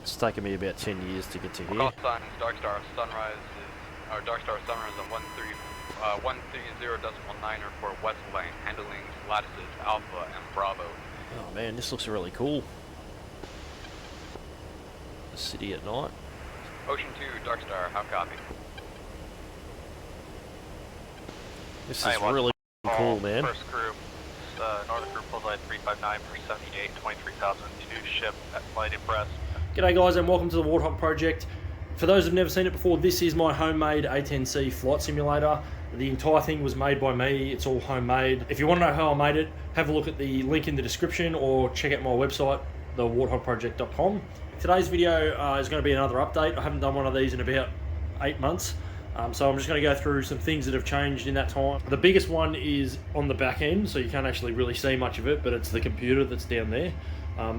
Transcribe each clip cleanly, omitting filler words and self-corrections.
It's taken me about 10 years to get to here. Call signs, Dark Star Sunrise is, or Dark Star Sunrise on 130.9 for West Lane, handling lattices Alpha and Bravo. Oh man, this looks really cool. The city at night. Ocean 2, Dark Star, how copy? This is really cool, man. First group, Northern Group Bullseye 359 for 78, 23,000 to ship at flight abreast. G'day guys and welcome to the Warthog project. For those who've never seen it before, this is my homemade A10C flight simulator. The entire thing was made by me, it's all homemade. If you want to know how I made it, have a look at the link in the description or check out my website, thewarthogproject.com. Today's video is going to be another update. I haven't done one of these in about 8 months. So I'm just going to go through some things that have changed in that time. The biggest one is on the back end, so you can't actually really see much of it, but it's the computer that's down there.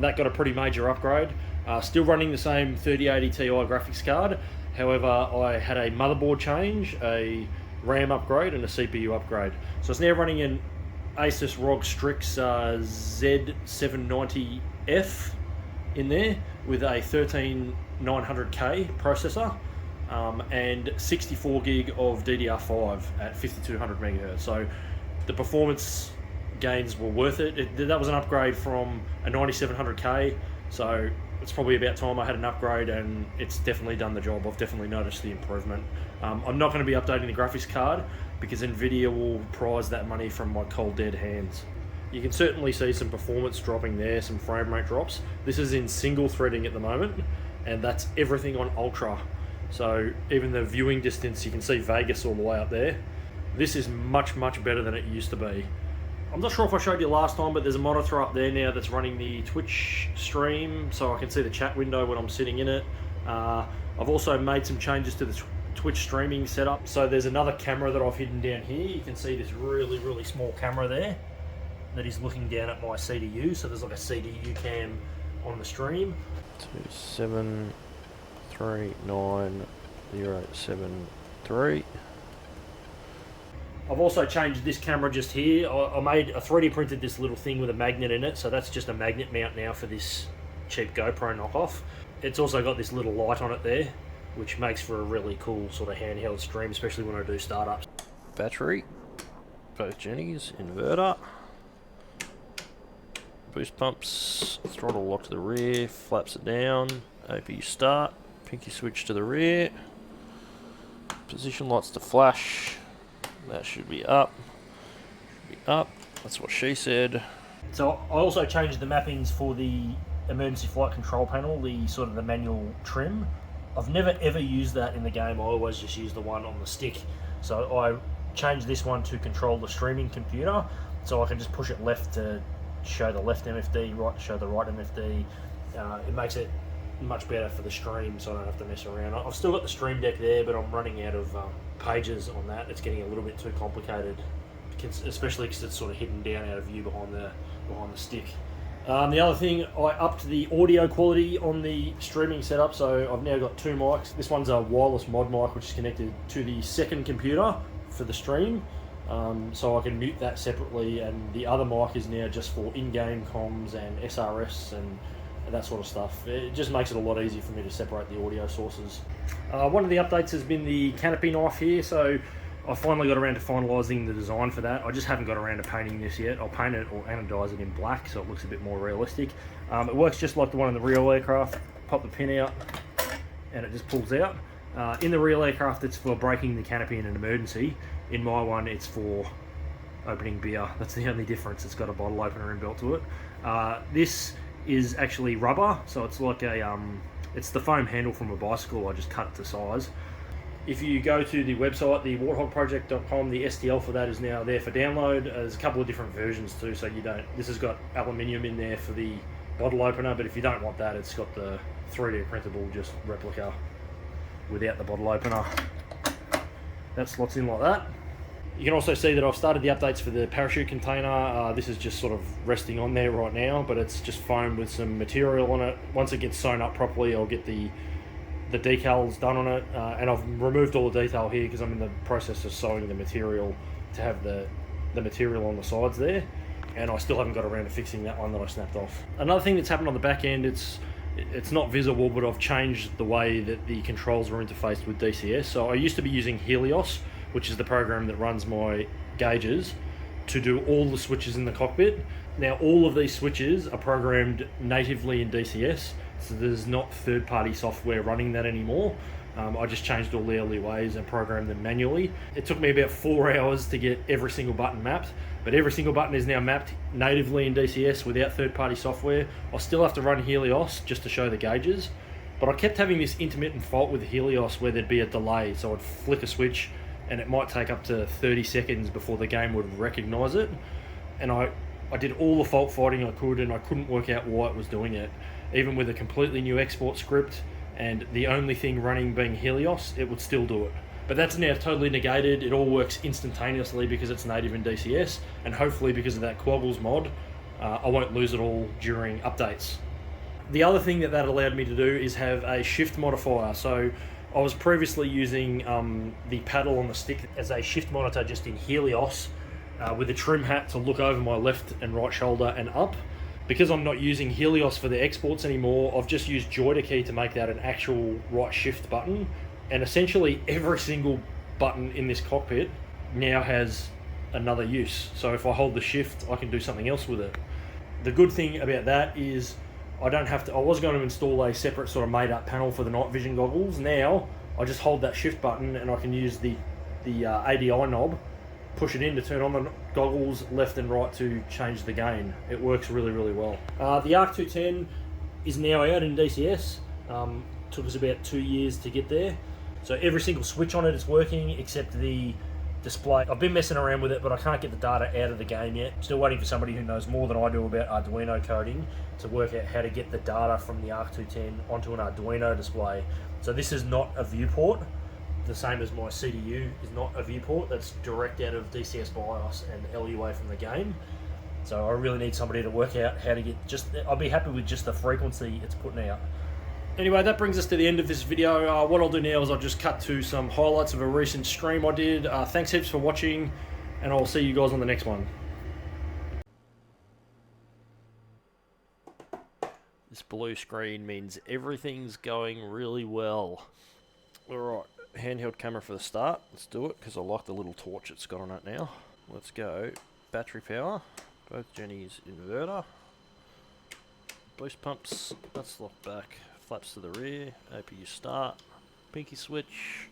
That got a pretty major upgrade. Still running the same 3080 Ti graphics card. However, I had a motherboard change, a RAM upgrade and a CPU upgrade. So it's now running an ASUS ROG STRIX Z790F in there with a 13900K processor. And 64 gig of DDR5 at 5200 megahertz. So the performance gains were worth it. That was an upgrade from a 9700K. So it's probably about time I had an upgrade, and it's definitely done the job. I've definitely noticed the improvement. I'm not going to be updating the graphics card because NVIDIA will prize that money from my cold dead hands. You can certainly see some performance dropping there, some frame rate drops. This is in single threading at the moment, and that's everything on Ultra. So even the viewing distance, you can see Vegas all the way up there. This is much, much better than it used to be. I'm not sure if I showed you last time, but there's a monitor up there now that's running the Twitch stream, so I can see the chat window when I'm sitting in it. I've also made some changes to the Twitch streaming setup. So there's another camera that I've hidden down here. You can see this really, really small camera there that is looking down at my CDU. So there's like a CDU cam on the stream. 2739073. I've also changed this camera just here. I 3D printed this little thing with a magnet in it, so that's just a magnet mount now for this cheap GoPro knockoff. It's also got this little light on it there, which makes for a really cool sort of handheld stream, especially when I do startups. Battery, both Jennies, inverter, boost pumps, throttle lock to the rear, flaps it down, APU start, pinky switch to the rear, position lights to flash. That should be up. That's what she said. So I also changed the mappings for the emergency flight control panel, the sort of the manual trim. I've never ever used that in the game. I always just use the one on the stick. So I changed this one to control the streaming computer, so I can just push it left to show the left MFD, right to show the right MFD. It makes it much better for the stream, so I don't have to mess around. I've still got the stream deck there, but I'm running out of pages on that. It's getting a little bit too complicated, especially because it's sort of hidden down out of view behind the stick. The other thing, I upped the audio quality on the streaming setup, so I've now got 2 mics. This one's a wireless ModMic, which is connected to the second computer for the stream, so I can mute that separately, and the other mic is now just for in-game comms and SRS and that sort of stuff. It just makes it a lot easier for me to separate the audio sources. One of the updates has been the Canopy Knife here, so I finally got around to finalising the design for that. I just haven't got around to painting this yet. I'll paint it or anodise it in black so it looks a bit more realistic. It works just like the one in the real aircraft. Pop the pin out and it just pulls out. In the real aircraft it's for breaking the canopy in an emergency. In my one it's for opening beer. That's the only difference. It's got a bottle opener inbuilt to it. This is actually rubber, so it's like a it's the foam handle from a bicycle. I just cut it to size. If you go to the website, the warthogproject.com, the STL for that is now there for download. There's a couple of different versions too, so you don't, this has got aluminium in there for the bottle opener, but if you don't want that, it's got the 3D printable just replica without the bottle opener. That slots in like that. You can also see that I've started the updates for the parachute container. This is just sort of resting on there right now, but it's just foam with some material on it. Once it gets sewn up properly, I'll get the decals done on it, and I've removed all the detail here because I'm in the process of sewing the material to have the material on the sides there, and I still haven't got around to fixing that one that I snapped off. Another thing that's happened on the back end, it's it's not visible, but I've changed the way that the controls are interfaced with DCS. So I used to be using Helios, which is the program that runs my gauges, to do all the switches in the cockpit. Now all of these switches are programmed natively in DCS, so there's not third-party software running that anymore. I just changed all the LUAs and programmed them manually. It took me about 4 hours to get every single button mapped, but every single button is now mapped natively in DCS without third-party software. I'll still have to run Helios just to show the gauges, but I kept having this intermittent fault with Helios where there'd be a delay, so I'd flick a switch and it might take up to 30 seconds before the game would recognise it. And I did all the fault finding I could, and I couldn't work out why it was doing it. Even with a completely new export script and the only thing running being Helios, it would still do it. But that's now totally negated. It all works instantaneously because it's native in DCS, and hopefully because of that Quaggles mod, I won't lose it all during updates. The other thing that allowed me to do is have a shift modifier. So I was previously using the paddle on the stick as a shift monitor just in Helios, with a trim hat to look over my left and right shoulder and up. Because I'm not using Helios for the exports anymore, I've just used JoyToKey to make that an actual right shift button. And essentially every single button in this cockpit now has another use. So if I hold the shift, I can do something else with it. The good thing about that is I don't have to, I was going to install a separate sort of made up panel for the night vision goggles. Now I just hold that shift button and I can use the ADI knob, push it in to turn on the goggles left and right to change the gain. It works really, really well. The ARC 210 is now out in DCS. Took us about 2 years to get there. So every single switch on it is working except the display. I've been messing around with it, but I can't get the data out of the game yet. Still waiting for somebody who knows more than I do about Arduino coding to work out how to get the data from the ARC 210 onto an Arduino display. So this is not a viewport, the same as my CDU is not a viewport. That's direct out of DCS BIOS and LUA from the game. So I really need somebody to work out how to get I'll be happy with just the frequency it's putting out. Anyway, that brings us to the end of this video. What I'll do now is I'll just cut to some highlights of a recent stream I did. Thanks heaps for watching, and I'll see you guys on the next one. This blue screen means everything's going really well. Alright, handheld camera for the start. Let's do it, because I like the little torch it's got on it now. Let's go. Battery power. Both Jenny's inverter. Boost pumps. That's locked back. Flaps to the rear, APU start, pinky switch,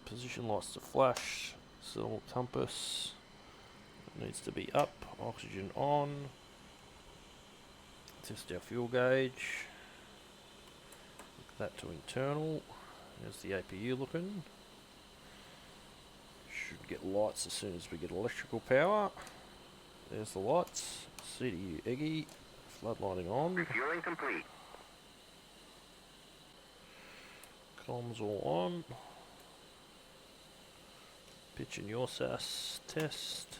position lights to flash, cell compass, it needs to be up, oxygen on, test our fuel gauge, that to internal, there's the APU looking, should get lights as soon as we get electrical power, there's the lights, CDU EGGY, floodlighting on. Refueling complete. Comms all on. Pitch in your SAS test.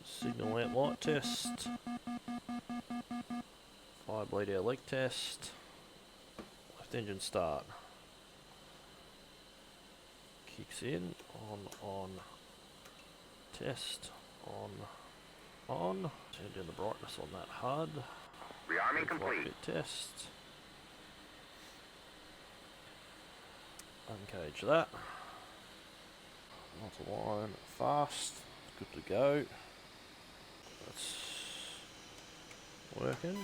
Signal lamp light test. Fire bleed air leak test. Left engine start. Kicks in. On. Test. On. Turn down the brightness on that HUD. Rearming complete. Test. Uncage that. Multi-line fast. Good to go. That's working.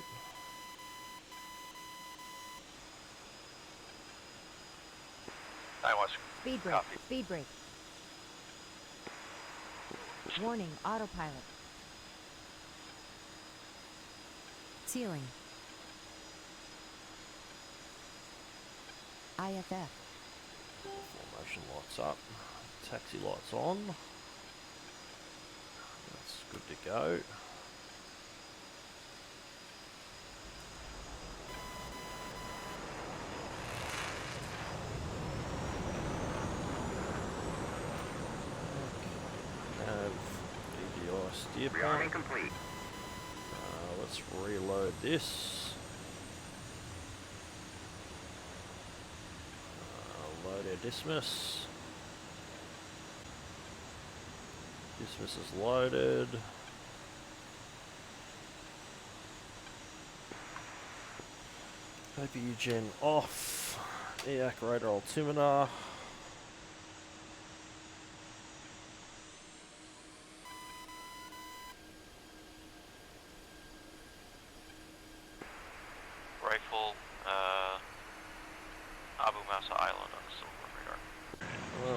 Speed brake. Copy. Speed brake. Warning, autopilot. Ceiling. IFF. Formation lights up. Taxi lights on. That's good to go. DDR steer Rearming pump. complete. Let's reload this. Load our dismiss. Dismiss is loaded. APU gen off. EAC radar altimeter. Rifle, Abu Masa Island on the silver radar.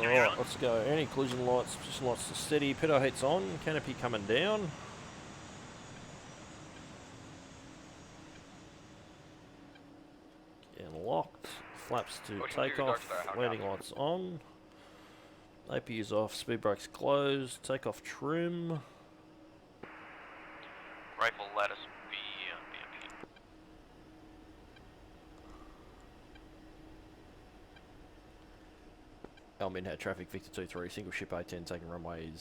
Alright, let's go. Any collision lights, position lights to steady. Pitot heat's on. Canopy coming down. Getting locked. Flaps to takeoff. Landing lights on. APU's off. Speed brakes closed. Takeoff trim. Rifle lattice B on BMP. Almin had traffic Victor 2-3, single ship A10 taking runway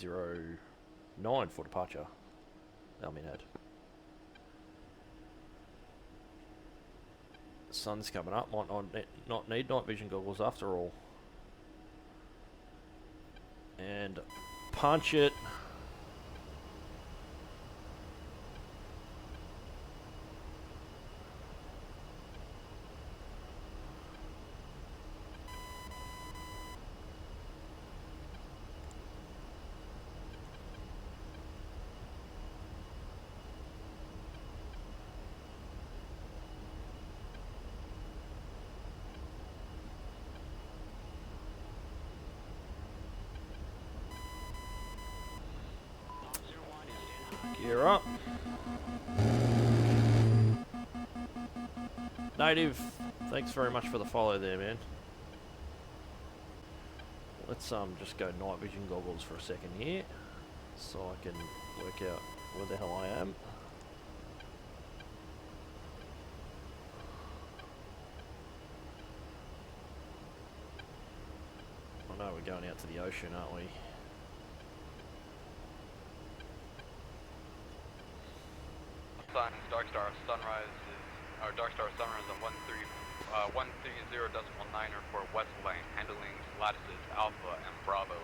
09 for departure. Almin had. The sun's coming up, might not need night vision goggles after all. And punch it. Gear up. Native, thanks very much for the follow there, man. Let's just go night vision goggles for a second here, so I can work out where the hell I am. I know we're going out to the ocean, aren't we? Darkstar Sunrise is, or Darkstar Sunrise on 130.9 for West Lane, handling lattices Alpha and Bravo.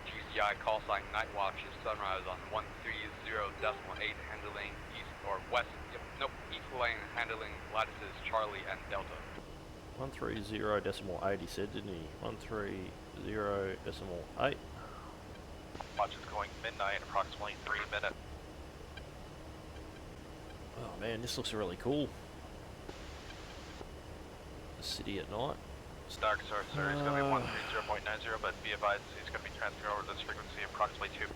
GCI call sign Night Watch is Sunrise on 130.8, handling east or west, east lane, handling lattices Charlie and Delta. 130.8 he said, didn't he? 130.8. Watch is going midnight, approximately 3 minutes. Oh man, this looks really cool. The city at night. Darkstar, sir, it's going to be 130.90, but be advised he's going to be transferring over this frequency approximately 2.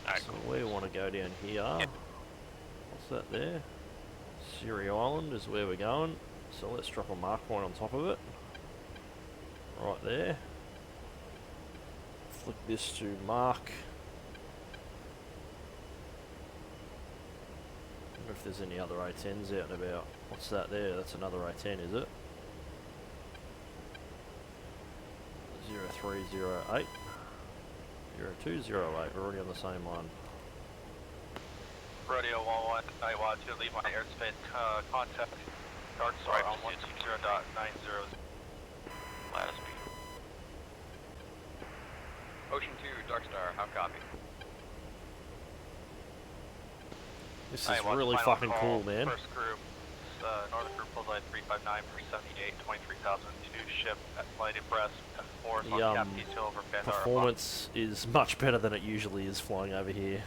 Alright, So cool. we want to go down here. What's that there? Siri Island is where we're going. So let's drop a mark point on top of it. Right there. Flick this to mark. Wonder if there's any other A10s out and about. What's that there? That's another A10, is it? 0308. 0208. We're already on the same one. Radio 11, I want to leave my airspace contact. Darkstar on 120.90. Lattice B. Ocean 2, Darkstar, how copy? This is really fucking cool, man. First group, Northern Group Bullseye 359 for 78, 23,000 to ship at flight abreast at 4 on Cap Detail over Bandar. Performance is much better than it usually is flying over here.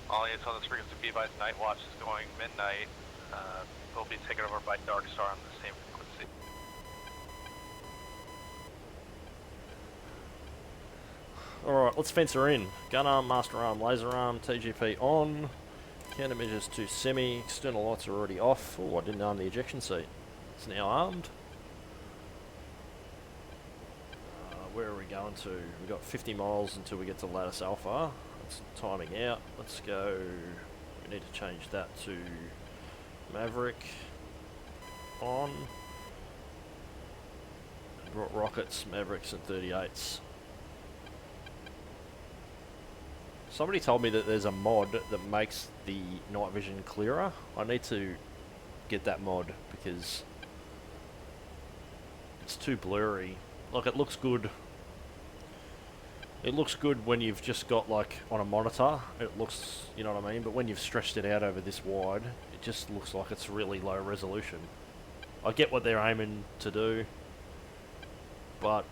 All units on this frequency be advised Night Watch is going midnight. Will be taken over by Darkstar on the same frequency. Alright, let's fence her in. Gun arm, master arm, laser arm, TGP on. Countermeasures to semi. External lights are already off. Oh, I didn't arm the ejection seat. It's now armed. Where are we going to? We've got 50 miles until we get to Lattice Alpha. That's timing out. Let's go. We need to change that to Maverick on. Brought rockets, Mavericks and 38s. Somebody told me that there's a mod that makes the night vision clearer. I need to get that mod because it's too blurry. Like, it looks good. It looks good when you've just got, like, on a monitor. It looks, you know what I mean? But when you've stretched it out over this wide, it just looks like it's really low resolution. I get what they're aiming to do, but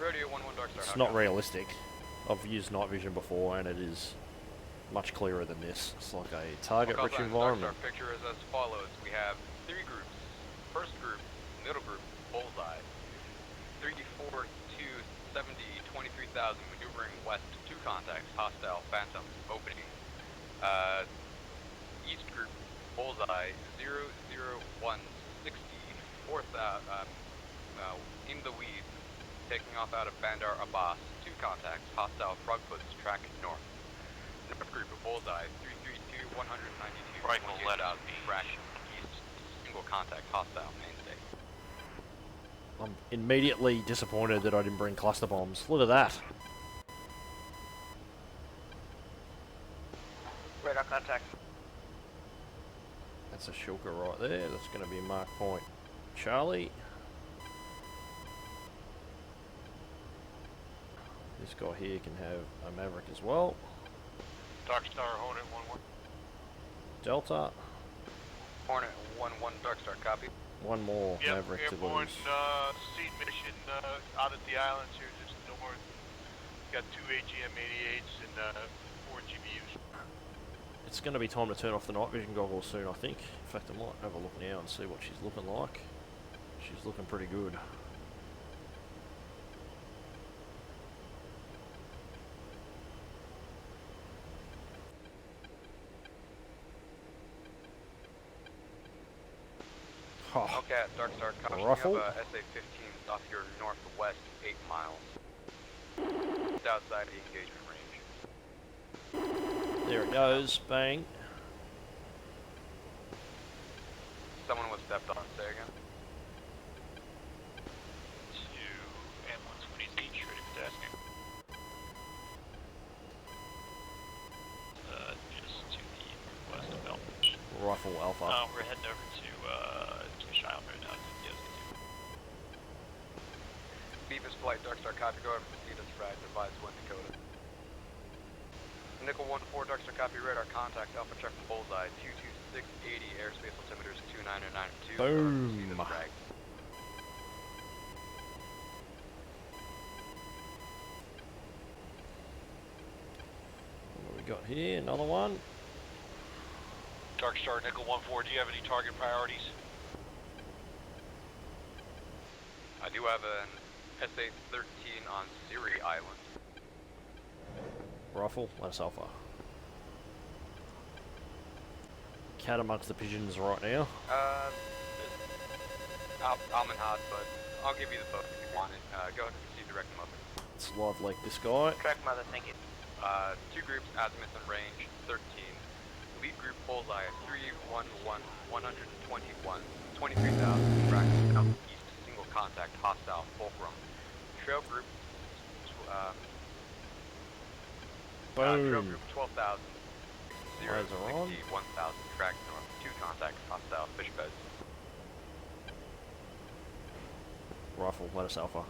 Radio 1-1 Dark Star. it's not realistic. I've used night vision before and it is much clearer than this. It's like a target-rich environment. Our picture is as follows. We have 3 groups. First group, middle group, bullseye. 3D4, 270, 23,000, maneuvering west, 2 contacts, hostile, phantom, opening. East group, bullseye, 001, 60, 4,000, in the weeds, taking off out of Bandar Abbas, 2 contacts, hostile, frogfoots, track north. North group of bullseye, 332, 192, Right, we'll let 28,000, it be. track east, single contact, hostile, mainstay. I'm immediately disappointed that I didn't bring cluster bombs. Look at that. Radar contact. That's a shulker right there. That's going to be mark point Charlie. This guy here can have a Maverick as well. Dark Star, Hornet 1-1. Delta. Hornet 1-1 Dark Star, copy. One more Maverick to airborne, lose. seed mission out at the islands here, just north. Got 2 AGM-88s and 4 GBUs. It's going to be time to turn off the night vision goggles soon, I think. In fact, I might have a look now and see what she's looking like. She's looking pretty good. Oh, Okay, Dark Star, caution. Ruffle. You have SA-15 off your northwest 8 miles. It's outside the engagement range. there it goes. Bang. Someone was stepped on, say again. 2 M120s each, ready for tasking. Just to the west of Belfast. Rifle Alpha. We're heading over to Shiloh right now. Beavis Flight, Dark Star, copy. Go over to Cetus Frag, advise Wind Dakota. Nickel 1-4, Dark Star, copy. Radar contact, Alpha check from bullseye. 22680, airspace altimeters 2992. Boom. Frag. What do we got here? Another one. Dark Star, Nickel 1-4, do you have any target priorities? I do have an SA-13 on Siri Island. Rifle. Lattice Alpha. Cat amongst the pigeons right now. Almanhad, but I'll give you the book if you want it. Go ahead and proceed direct them over. Let's live like this guy. Track mother, thank you. 2 groups, azimuth and range, 13. Lead group bullseye, 311, 121, 23,000, track southeast, single contact, hostile, fulcrum. Trail group, trail Boom. group 12,000, 0, Eyes are on. 60, 1,000, track north, 2 contacts, hostile, fish beds. Rifle. Lattice Alpha.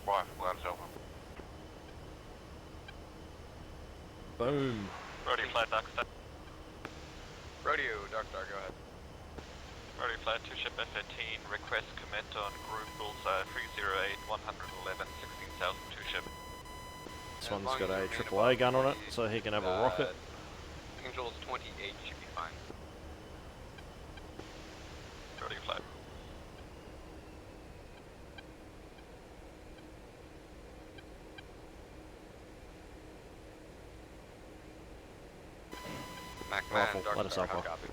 Rifle, lattice Alpha. Boom. Rodeo flat, Dark Star. Rodeo, Dark Star, go ahead. Rodeo flat, 2 ship F-15, request commit on group bullseye 308, 111, 16,000, 2 ship. This As one's long got as a you remain AAA above gun on it, the, so he can have a rocket. Angels 28 should be fine. Rodeo flat. MacMan, Rifle, Dark let us Star, alpha. how copy?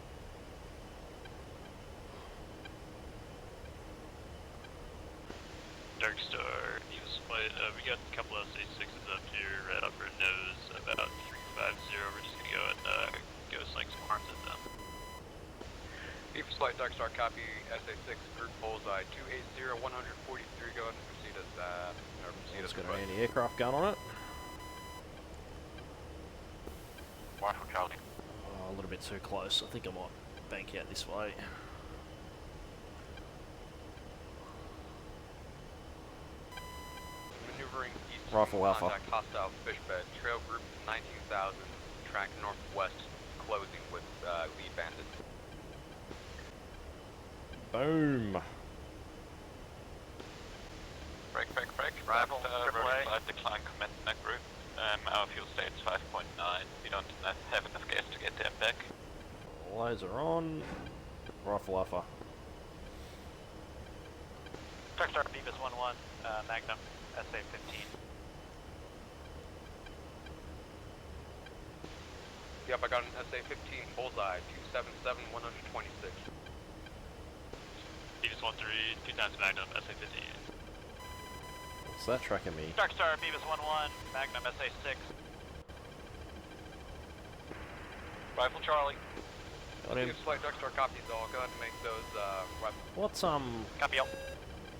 Dark Star, News Flight, we got a couple of SA-6s up here, right off our nose, about 350, we're just gonna go and go sling some arms at them. Beaver Flight, Dark Star, copy, SA-6, group bullseye, 280, 143, go ahead and proceed as, It's got an anti-aircraft gun on it. Rifle Charlie. Oh, a little bit too close. I think I might bank out this way. Maneuvering east Rifle Alpha. Contact hostile fish bed. Trail group 19,000. Track northwest. Closing with lead bandit. Boom. Break. Rival, vertical 5 decline command that group. Our fuel state is 5.9. We don't have enough gas to get there back. Laser on. Rifle Alpha. Darkstar Beavis 1-1, Magnum, SA-15. Yep, I got an SA-15 bullseye, 277, 126. Beavis 1-3, 2 times Magnum, SA-15. What's that tracking me? Darkstar Beavis 1-1, Magnum, SA-6. Rifle Charlie. Got him. Flight Darkstar copies, so I'll go ahead and make those, What's Copy all.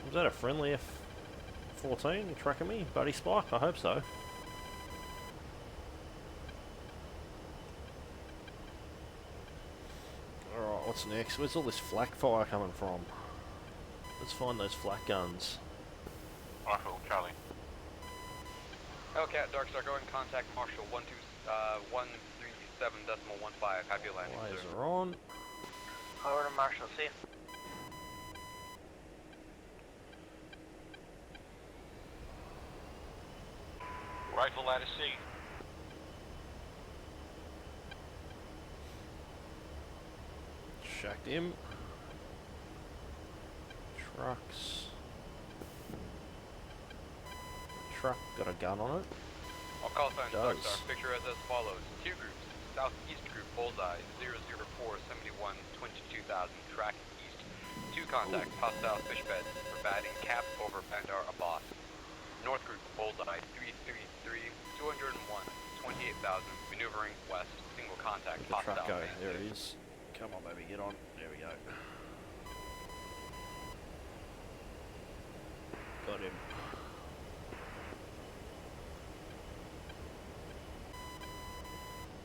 was that a friendly F-14 tracking me? Buddy Spike? I hope so. Alright, what's next? Where's all this flak fire coming from? Let's find those flak guns. Rifle Charlie. Hellcat Darkstar, go and contact Marshall 137.15. Have you landing, sir. Laser on. Over to Marshall, see you. Rifle ladder C. Shacked him. Trucks. Truck got a gun on it. I'll call sign Does. Darkstar. Picture as follows. Two groups. Southeast group bullseye 00471 22,000. Track east. Two contacts. Hostile fish bed. Providing cap over Bandar Abbas. North group bullseye 333 201 28,000. Maneuvering west. Single contact. The Hostile. truck go. band There two. it is. Come on, baby, get on. There we go. Got him.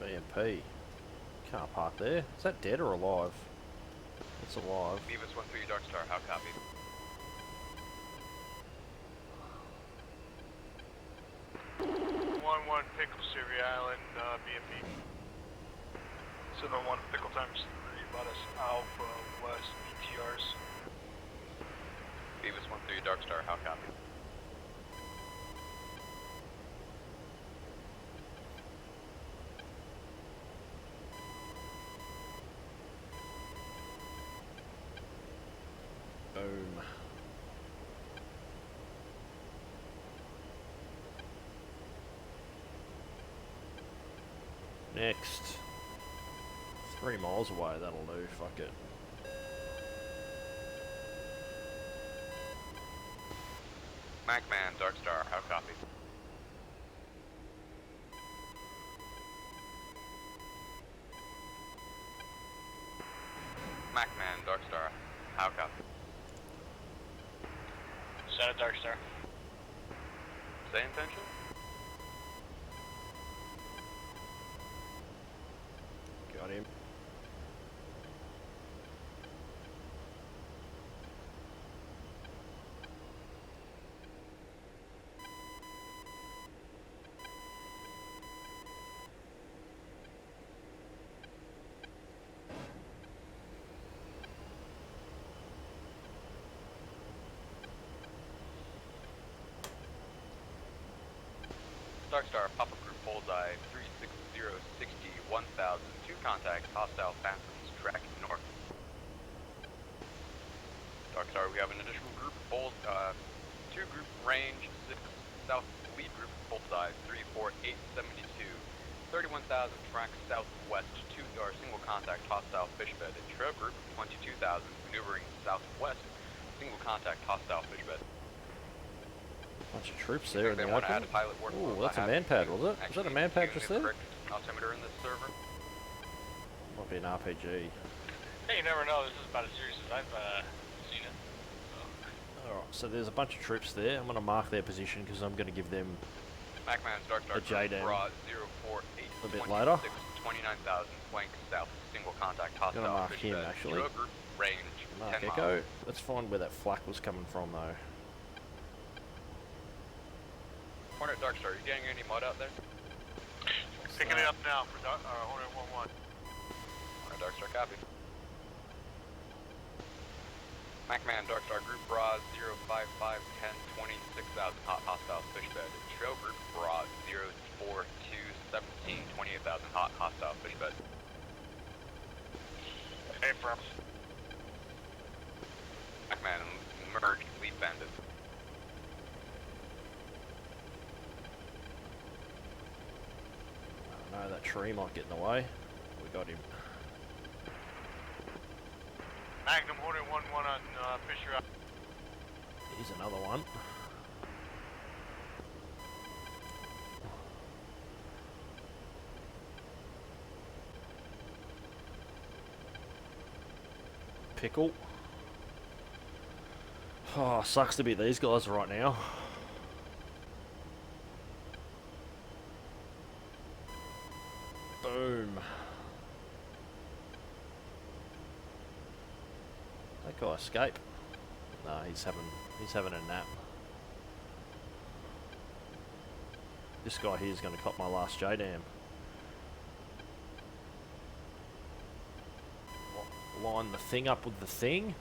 BMP. Can't park there. Is that dead or alive? It's alive. Beavis 1-3 Darkstar. How copy? Pickle, Sylvia Island, BFE. 7-1 Pickle times 3, about us Alpha West BTRs. Beavis 1-3 Darkstar. How copy? Boom. Next. 3 miles away, that'll do, fuck it. Macman Darkstar. How copy? Macman Darkstar. How copy? Shadow Darkstar. Same intention? Got him. Darkstar, Papa Group Bullseye, 36060, 1000, 2 contacts, hostile phantoms, track north. Darkstar, we have an additional group, 2 group range, 6 south lead group, Bullseye, 34872, 31,000, track southwest, 2 are single contact, hostile fish bed, and trail group, 22,000, maneuvering southwest, single contact, hostile fish bed. Bunch of troops there in They the want to add open. a pilot work. Ooh, that's a man pad, was it? Was that a man pad just there? Altimeter in this server. Might be an RPG. Hey, you never know, this is about as serious as I've seen it. Alright, so there's a bunch of troops there. I'm going to mark their position because I'm going to give them Macman's Darkstar A JDAM. Bra 048 A bit later. 29,000 flank south single contact Gonna hostile mark fish him, bed. actually. Drill group range Mark 10 Echo. miles. Let's find where that flak was coming from though. Hornet Darkstar, are you getting any mud out there? Picking it up now for Hornet 1-1. Hornet Darkstar, copy. MacMan Darkstar, Group BRRRRT 055 10 26,000 hot hostile fish bed. Show Group BRRRRT 042 17 28,000 hot hostile fish bed. Hey, from. MacMan, merge, lead bandit. No, that tree might get in the way. We got him. Magnum Hornet 1-1 on Fisher. Here's another one. Pickle. Oh, sucks to be these guys right now. Boom. That guy escape? No, he's having a nap. This guy here is going to cop my last JDAM. Line the thing up with the thing.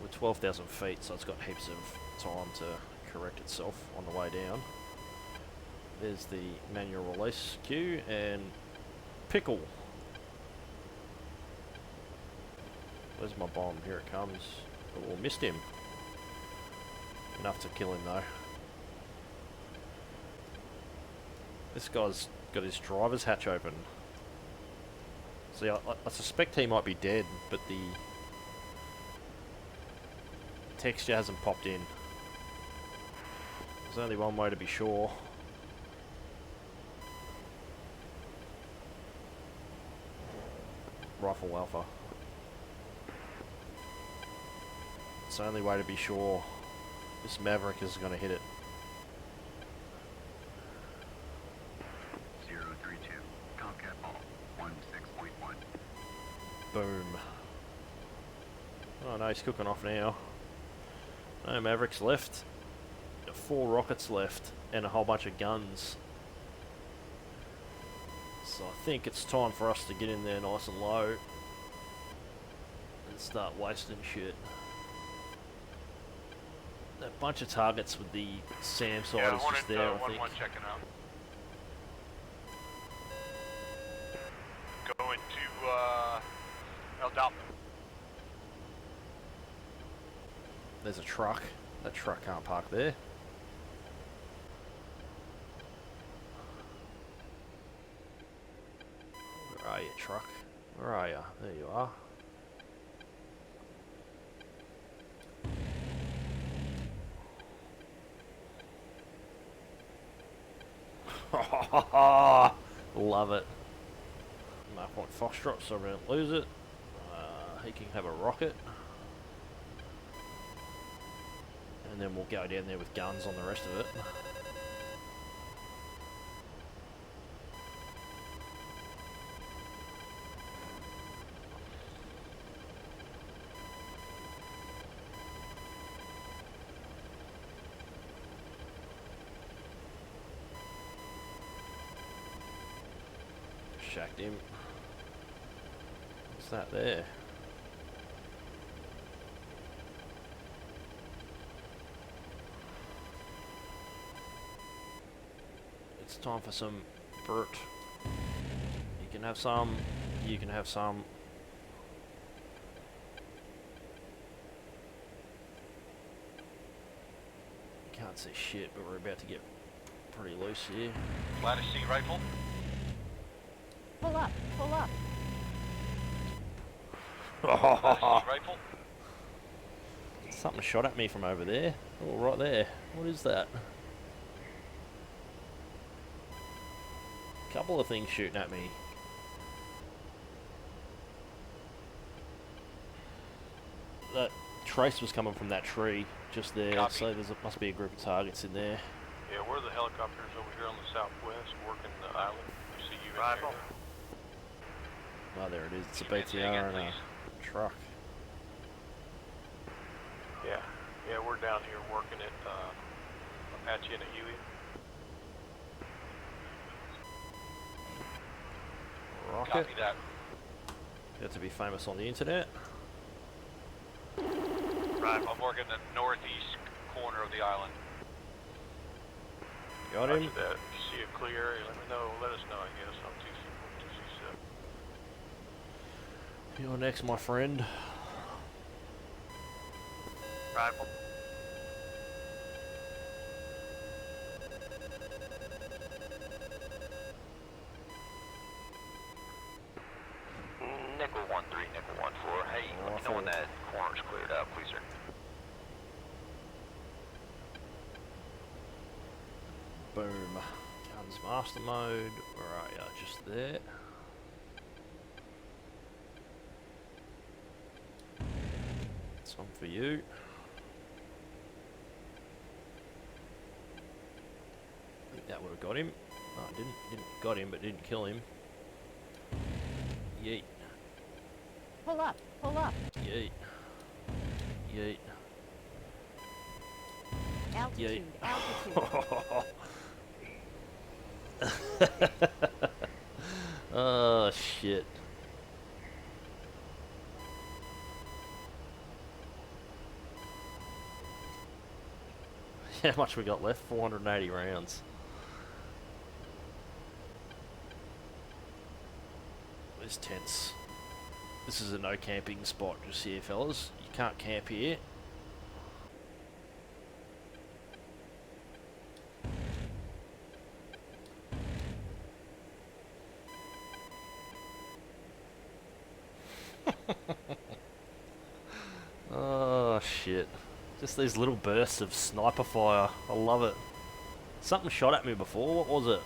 We're 12,000 feet, so it's got heaps of time to correct itself on the way down. There's the manual release queue and Pickle. Where's my bomb? Here it comes. Oh, missed him. Enough to kill him though. This guy's got his driver's hatch open. See, I suspect he might be dead, but the texture hasn't popped in. There's only one way to be sure. Rifle Alpha. It's the only way to be sure this Maverick is going to hit it. 032, Tomcat Ball, 16.1. Boom. Oh no, he's cooking off now. No Mavericks left. 4 rockets left and a whole bunch of guns. So I think it's time for us to get in there nice and low and start wasting shit. A bunch of targets with the SAM side Yeah, is Hornet just there, I think. 1-1 checking out. Going to El Dalton. There's a truck. That truck can't park there. Where are you, truck? Where are you? There you are. Love it. Mark one Foxtrot so we don't lose it. He can have a rocket. And then we'll go down there with guns on the rest of it. Shacked him. What's that there? It's time for some BRRRRT. You can have some, you can have some. Can't see shit, but we're about to get pretty loose here. Lattice C rifle. Pull up, pull up. Rifle. Something shot at me from over there. Oh, right there. What is that? Couple of things shooting at me. That trace was coming from that tree just there, Copy. so there must be a group of targets in there. Yeah, we're the helicopters over here on the southwest working the island. We see you Rifle. in there. Oh, there it is. It's a Can you say again, BTR and a truck. Yeah, yeah, we're down here working it. Apache and a Huey. Rocket. Copy that. Got to be famous on the internet. Right, I'm working the northeast corner of the island. Got Roger him. that. If you see a clear area, let me know. Let us know, I guess. I'm 2C7. You're next, my friend. Rifle. Nickel 1-3, nickel 1-4. Hey, let me know when that corner's cleared up, please, sir. Boom. Guns master mode. Where are ya? Just there. Some for you. I think that would have got him. No, it didn't got him, but didn't kill him. Yeet. Pull up, pull up. Yeet. Yeet. Altitude, Yeet. altitude. Oh shit. How much we got left? 480 rounds. There's tents. This is a no camping spot just here, fellas. You can't camp here. Oh shit. Just these little bursts of sniper fire. I love it. Something shot at me before. What was it?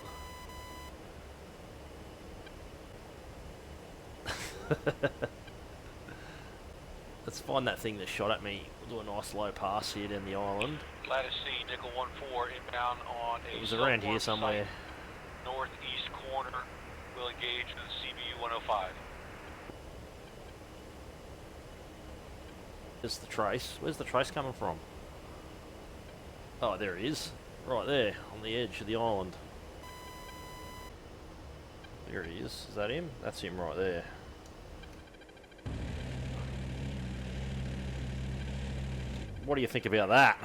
Let's find that thing that shot at me. We'll do a nice low pass here down the island. Lattice C, nickel 1-4, inbound on a It was around here somewhere. northeast corner. Will engage with the CBU 105. There's the trace. Where's the trace coming from? Oh, there he is. Right there, on the edge of the island. There he is. Is that him? That's him right there. What do you think about that?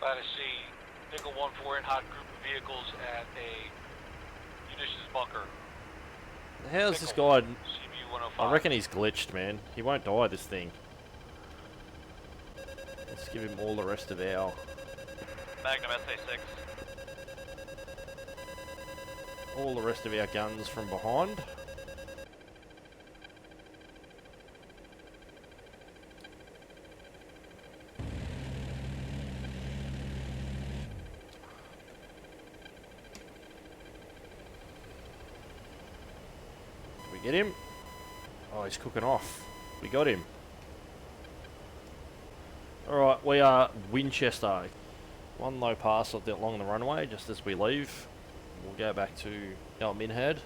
Lattice C, nickel 1-4 in hot group of vehicles at a munitions bunker. How's this guy? CBU 105. I reckon he's glitched, man. He won't die, this thing. Let's give him all the rest of our... Magnum SA6. all the rest of our guns from behind. We get him? Oh, he's cooking off. We got him. Alright, we are Winchester. One low pass along the runway just as we leave. We'll go back to our minhead.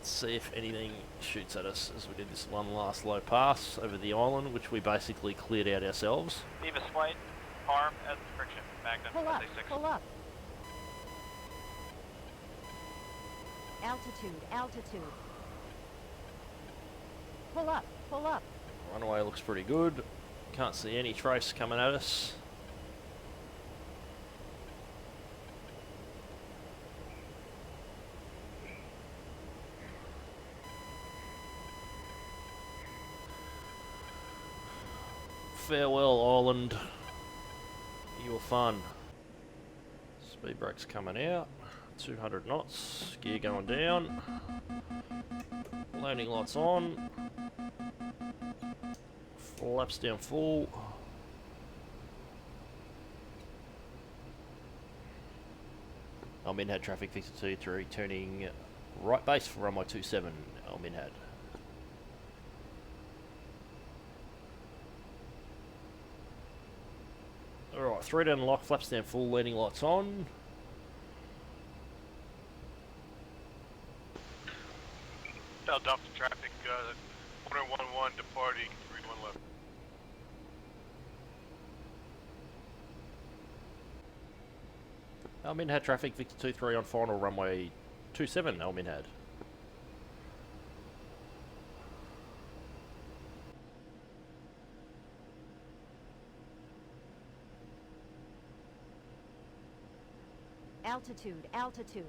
See if anything shoots at us as we did this one last low pass over the island, which we basically cleared out ourselves. Leave us flight. Arm as friction. Magnum Pull up, SA6. pull up. Altitude, altitude. Pull up, pull up. Runway looks pretty good. Can't see any trace coming at us. Farewell, island. You were fun. Speed brake's coming out. 200 knots. Gear going down. Landing lights on. Flaps down full. I'm in-head traffic Victor 23 turning right base for runway 27. I'm in-head. Alright, 3 down lock, flaps down full, landing lights on. Delta traffic, 111 departing 31 left. Almin had traffic, Victor 2-3 on final runway 27, Almin had. Altitude, altitude.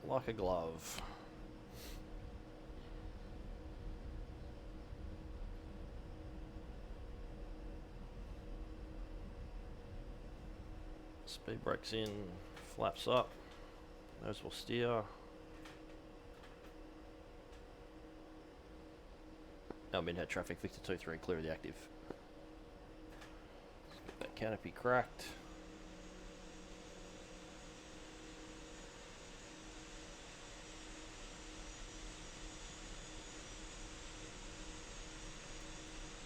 Like a glove. Speed brakes in, flaps up, nose will steer. Almin had traffic, Victor 2-3, clear of the active. Let's get that canopy cracked.